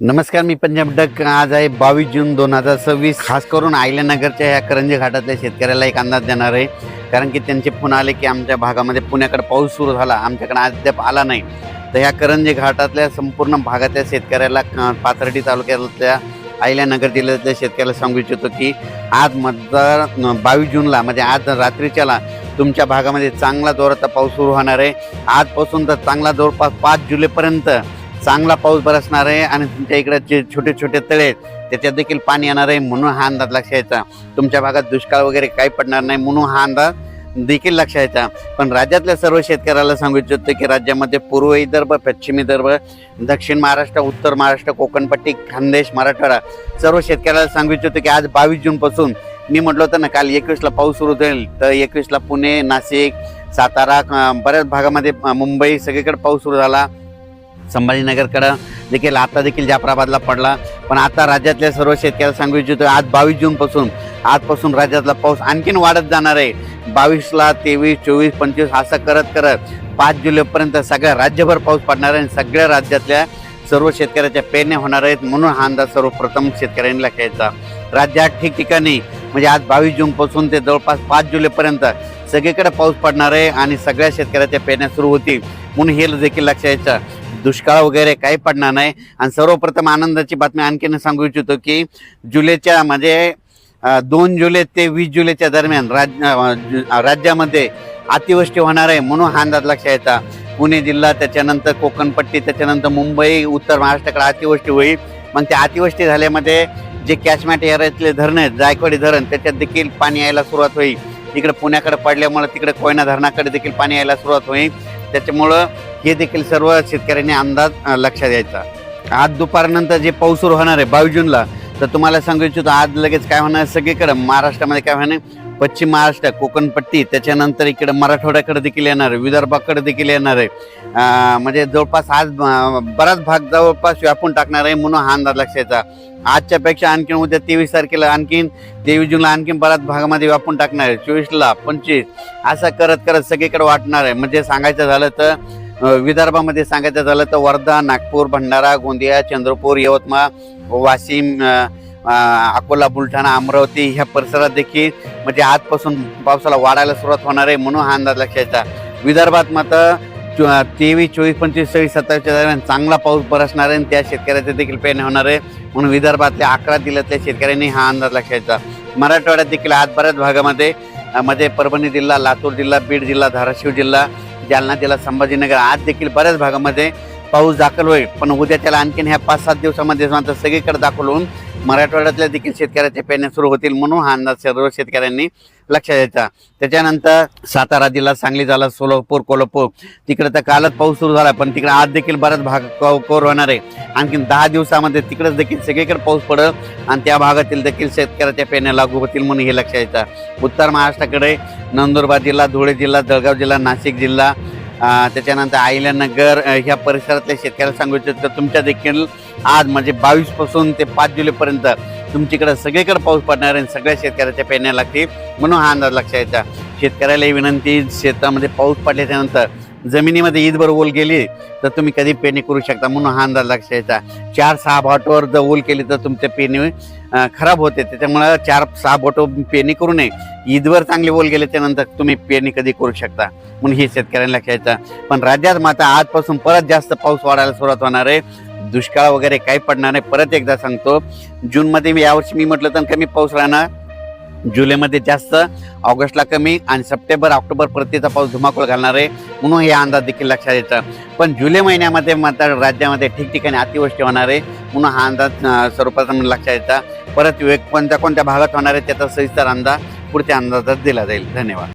नमस्कार, मी पंजाब डक. आज आहे 22 जून 2026. खास करून आयल्यानगरच्या ह्या करंजी घाटातल्या शेतकऱ्याला एक अंदाज देणार आहे. कारण की त्यांचे फोन आले की आमच्या भागामध्ये पुण्याकडे पाऊस सुरू झाला, आमच्याकडे अद्याप आला नाही. तर ह्या करंजी घाटातल्या संपूर्ण भागातल्या शेतकऱ्याला, पाथर्डी तालुक्यातल्या आयल्यानगर जिल्ह्यातल्या शेतकऱ्याला सांगू इच्छितो की आज मतदार 22 जूनला म्हणजे आज रात्रीच्याला तुमच्या भागामध्ये चांगला जोराचा पाऊस सुरू होणार आहे. आजपासून तर चांगला जवळपास 5 जुलैपर्यंत चांगला पाऊस बरसणार आहे आणि तुमच्या इकडे जे छोटे छोटे तळे आहेत त्याच्यात देखील पाणी येणार आहे. म्हणून हा अंदाज लक्षात यायचा. तुमच्या भागात दुष्काळ वगैरे काही पडणार नाही म्हणून हा अंदाज देखील लक्षात यायचा. पण राज्यातल्या सर्व शेतकऱ्याला सांगू इच्छितो की राज्यामध्ये पूर्व विदर्भ, पश्चिम विदर्भ, दक्षिण महाराष्ट्र, उत्तर महाराष्ट्र, कोकणपट्टी, खानदेश, मराठवाडा सर्व शेतकऱ्याला सांगू इच्छितो की आज 22 जूनपासून मी म्हटलं होतं ना काल 21ला पाऊस सुरू होईल, तर 21ला पुणे, नाशिक, सातारा, बऱ्याच भागामध्ये मुंबई सगळीकडे पाऊस सुरू झाला. संभाजीनगरकडं देखील आता देखील जाफराबादला पडला. पण आता राज्यातल्या सर्व शेतकऱ्याला सांगू इच्छितो आज 22 जूनपासून आजपासून राज्यातला पाऊस आणखीन वाढत जाणार आहे. 22ला 23, 24, 25 असं करत करत 5 जुलैपर्यंत सगळ्या राज्यभर पाऊस पडणार आहे. सगळ्या राज्यातल्या सर्व शेतकऱ्याच्या पेरण्या होणार आहेत. म्हणून हा अंदाज सर्वप्रथम शेतकऱ्यांनी लक्षात घ्यायचा. राज्यात ठिकठिकाणी म्हणजे आज 22 जूनपासून ते जवळपास 5 जुलैपर्यंत सगळीकडे पाऊस पडणार आहे आणि सगळ्या शेतकऱ्याच्या पेरण्या सुरू होतील. म्हणून हे देखील लक्षात घ्यायचं. दुष्काळ वगैरे काही पडणार नाही. आणि सर्वप्रथम आनंदाची बातमी आणखीन सांगू इच्छितो की जुलैच्या म्हणजे 2 जुलै ते 20 जुलैच्या दरम्यान राज्यामध्ये अतिवृष्टी होणार आहे. म्हणून हा अंदाज लक्षात यायचा. पुणे जिल्हा, त्याच्यानंतर कोकणपट्टी, त्याच्यानंतर मुंबई, उत्तर महाराष्ट्राकडे अतिवृष्टी होईल. मग त्या अतिवृष्टी झाल्यामध्ये जे कॅचमॅट एरियातले धरण आहेत, जायकवाडी धरण, त्याच्यात देखील पाणी यायला सुरुवात होईल. इकडे पुण्याकडे पडल्यामुळे तिकडे कोयना धरणाकडे देखील पाणी यायला सुरुवात होईल. त्याच्यामुळं हे देखील सर्व शेतकऱ्यांनी अंदाज लक्षात द्यायचा. आज दुपारनंतर जे पाऊस सुरू होणार आहे 22 जूनला, तर तुम्हाला सांगू इच्छितो आज लगेच काय होणार सगळीकडे महाराष्ट्रामध्ये काय होणार, पश्चिम महाराष्ट्र, कोकणपट्टी, त्याच्यानंतर इकडे मराठवाड्याकडे देखील येणार आहे, विदर्भाकडे देखील येणार आहे. म्हणजे जवळपास आज बराच भाग जवळपास व्यापून टाकणार आहे. म्हणून हा अंदाज लक्षात यायचा. आजच्या पेक्षा आणखीन उद्या 23 तारखेला आणखीन 23 जूनला आणखीन बराच भागामध्ये व्यापून टाकणार आहे. 24ला 25 असं करत करत सगळीकडे वाटणार आहे. म्हणजे सांगायचं झालं तर विदर्भामध्ये सांगायचं झालं तर वर्धा, नागपूर, भंडारा, गोंदिया, चंद्रपूर, यवतमाळ, वाशिम, अकोला, बुलढाणा, अमरावती ह्या परिसरात देखील म्हणजे आजपासून पावसाला वाढायला सुरुवात होणार आहे. म्हणून हा अंदाज लक्षात यायचा. विदर्भात मात्र 23, 24, 25, 26, 27च्या दरम्यान चांगला पाऊस बरसणार आहे आणि त्या शेतकऱ्याचे देखील पेरणी होणार आहे. म्हणून विदर्भातल्या 11 जिल्ह्यातल्या शेतकऱ्यांनी हा अंदाज लक्षात यायचा. मराठवाड्यात देखील आज बऱ्याच भागामध्ये मध्ये परभणी जिल्हा, लातूर जिल्हा, बीड जिल्हा, धाराशिव जिल्हा, जालना जिल्हा, संभाजीनगर आज देखील बऱ्याच भागामध्ये पाऊस दाखल होईल. पण उद्याच्याला आणखीन ह्या 5-7 दिवसामध्ये मात्र सगळीकडे दाखल होऊन मराठवाड्यातल्या देखील शेतकऱ्याच्या पेरण्या सुरू होतील. म्हणून हा अंदाज सर्व शेतकऱ्यांनी लक्षात द्यायचा. त्याच्यानंतर सातारा जिल्हा, सांगली जिल्हा, सोलापूर, कोल्हापूर तिकडे तर कालच पाऊस सुरू झाला, पण तिकडे आज देखील बराच भाग कव्हर होणार आहे. आणखीन 10 दिवसामध्ये तिकडेच देखील सगळीकडे पाऊस पडेल आणि त्या भागातील देखील शेतकऱ्याच्या पेरण्या लागू होतील. म्हणून हे लक्षात द्यायचं. उत्तर महाराष्ट्राकडे नंदुरबार जिल्हा, धुळे जिल्हा, जळगाव जिल्हा, नाशिक जिल्हा, त्याच्यानंतर आयल्यानगर ह्या परिसरातल्या शेतकऱ्याला सांगू इच्छितो तुमच्या देखील आज म्हणजे 22 पासून ते 5 जुलैपर्यंत तुमच्याकडे सगळीकडे पाऊस पडणार आहे. सगळ्या शेतकऱ्याच्या पेरण्या लागतील. म्हणून हा अंदाज लक्षात यायचा. शेतकऱ्याला विनंती, शेतामध्ये पाऊस पडल्याच्यानंतर जमिनीमध्ये ईदभर ओल गेली तर तुम्ही कधी पेरणी करू शकता. म्हणून हा अंदाज लक्षात यायचा. 4-6 बोटावर जर ओल केली तर तुमच्या पेरणी खराब होते. त्याच्यामुळे 4-6 बोटं पेरणी करू नये. ईदवर चांगली ओल गेल्याच्या नंतर तुम्ही पेरणी कधी करू शकता. म्हणून हे शेतकऱ्यांना लक्षात यायचं. पण राज्यात मात्र आजपासून परत जास्त पाऊस वाढायला सुरुवात होणार आहे. दुष्काळ वगैरे काही पडणार नाही. परत एकदा सांगतो, जूनमध्ये यावर्षी मी म्हटलं तर कमी पाऊस राहणार, जुलैमध्ये जास्त, ऑगस्टला कमी आणि सप्टेंबर, ऑक्टोबर परतीचा पाऊस धुमाकूळ घालणार आहे. म्हणून हे अंदाज देखील लक्षात यायचा. पण जुलै महिन्यामध्ये मात्र राज्यामध्ये ठिकठिकाणी अतिवृष्टी होणार आहे. म्हणून हा अंदाज सर्वप्रथम लक्षात यायचा. परत कोणत्या कोणत्या भागात होणार आहे त्याचा सविस्तर अंदाज पुढच्या अंदाजात दिला जाईल. धन्यवाद.